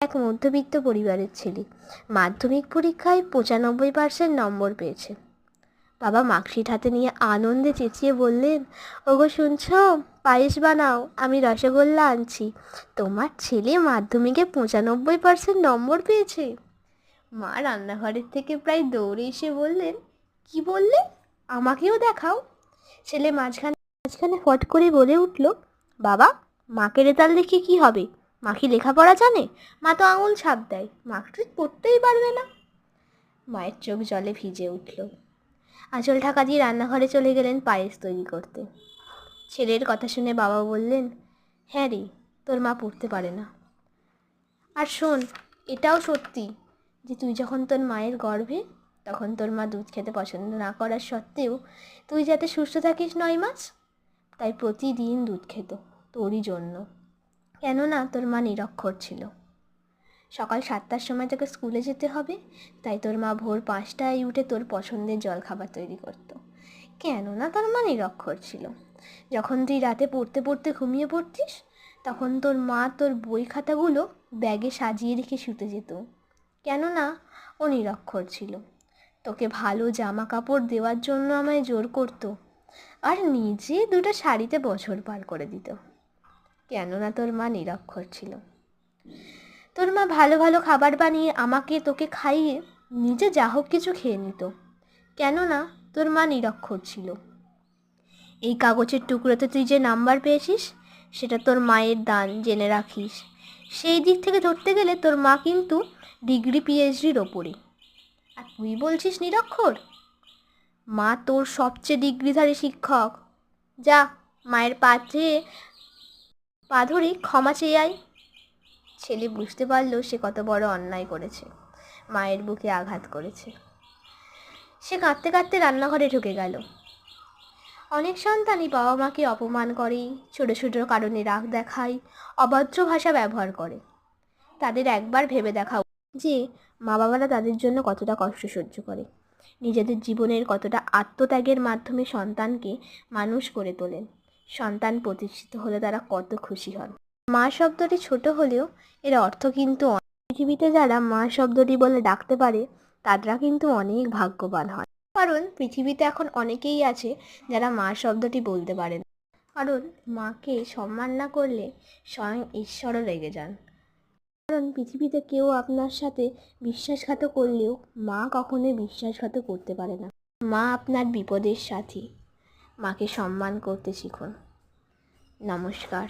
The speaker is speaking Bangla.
এক মধ্যবিত্ত পরিবারের ছেলে মাধ্যমিক পরীক্ষায় 95% নম্বর পেয়েছে। বাবা মার্কশিট হাতে নিয়ে আনন্দে চেঁচিয়ে বললেন, ওগো শুনছো, পায়েস বানাও, আমি রসগোল্লা আনছি, তোমার ছেলে মাধ্যমিকে 95% নম্বর পেয়েছে। মা রান্নাঘরের থেকে প্রায় দৌড়ে এসে বললেন, কি বললে, আমাকেও দেখাও। ছেলে মাঝখানে ফট করে বলে উঠল, বাবা, মাকে রেজাল্ট দেখে কি হবে, মা কি লেখাপড়া জানে? মা তো আঙুল ছাপ দেয়, মার্কশিট পড়তেই পারবে না। মায়ের চোখ জলে ভিজে উঠল। আঁচল ঢাকা দিয়ে রান্নাঘরে চলে গেলেন পায়েস তৈরি করতে। ছেলের কথা শুনে বাবা বললেন, হ্যাঁ রে, তোর মা পড়তে পারে না। আর শোন, এটাও সত্যি যে তুই যখন তোর মায়ের গর্ভে, তখন তোর মা দুধ খেতে পছন্দ না করার সত্ত্বেও তুই যাতে সুস্থ থাকিস 9 মাস, তাই প্রতিদিন দুধ খেত তোরই জন্য। কেননা তোর মা নিরক্ষর ছিল। সকাল 7টার সময় তোকে স্কুলে যেতে হবে, তাই তোর মা ভোর 5টায় উঠে তোর পছন্দের জলখাবার তৈরি করত। কেননা তোর মা নিরক্ষর ছিল। যখন তুই রাতে পড়তে পড়তে ঘুমিয়ে পড়তিস, তখন তোর মা তোর বই খাতাগুলো ব্যাগে সাজিয়ে রেখে শুতে যেত। কেননা ও নিরক্ষর ছিল। তোকে ভালো জামা কাপড় দেওয়ার জন্য আমায় জোর করত, আর নিজে 2টা শাড়িতে বছর পার করে দিত। কেননা তোর মা নিরক্ষর ছিল। তোর মা ভালো ভালো খাবার বানিয়ে আমাকে তোকে খাইয়ে নিজে যা হোক কিছু খেয়ে নিত। কেননা তোর মা নিরক্ষর ছিল। এই কাগজের টুকরোতে তুই যে নাম্বার পেয়েছিস, সেটা তোর মায়ের দান, জেনে রাখিস। সেই দিক থেকে ধরতে গেলে তোর মা কিন্তু ডিগ্রি পিএইচডির ওপরে। আর তুই বলছিস নিরক্ষর? মা তোর সবচেয়ে ডিগ্রিধারী শিক্ষক। যা, মায়ের পা ধরে ক্ষমা চেয়ে আয়। ছেলে বুঝতে পারল সে কত বড় অন্যায় করেছে, মায়ের বুকে আঘাত করেছে। সে কাঁদতে কাঁদতে রান্নাঘরে ঢুকে গেল। অনেক সন্তানই বাবা মাকে অপমান করে, ছোটো ছোটো কারণে রাগ দেখায়, অভদ্র ভাষা ব্যবহার করে। তাদের একবার ভেবে দেখা যে মা বাবারা তাদের জন্য কতটা কষ্ট সহ্য করে, নিজেদের জীবনের কতটা আত্মত্যাগের মাধ্যমে সন্তানকে মানুষ করে তোলেন। সন্তান প্রতিষ্ঠিত হলে তারা কত খুশি হন। মা শব্দটি ছোট হলেও এর অর্থ কিন্তু পৃথিবীতে যারা মা শব্দটি বলে ডাকতে পারে তারা কিন্তু অনেক ভাগ্যবান হয়। কারণ পৃথিবীতে এখন অনেকেই আছে যারা মা শব্দটি বলতে পারেন। কারণ মাকে সম্মান না করলে স্বয়ং ঈশ্বরও রেগে যান। কারণ পৃথিবীতে কেউ আপনার সাথে বিশ্বাসঘাত করলেও মা কখনোই বিশ্বাসঘাত করতে পারে না। মা আপনার বিপদের সাথী। মাকে সম্মান করতে শিখুন। নমস্কার।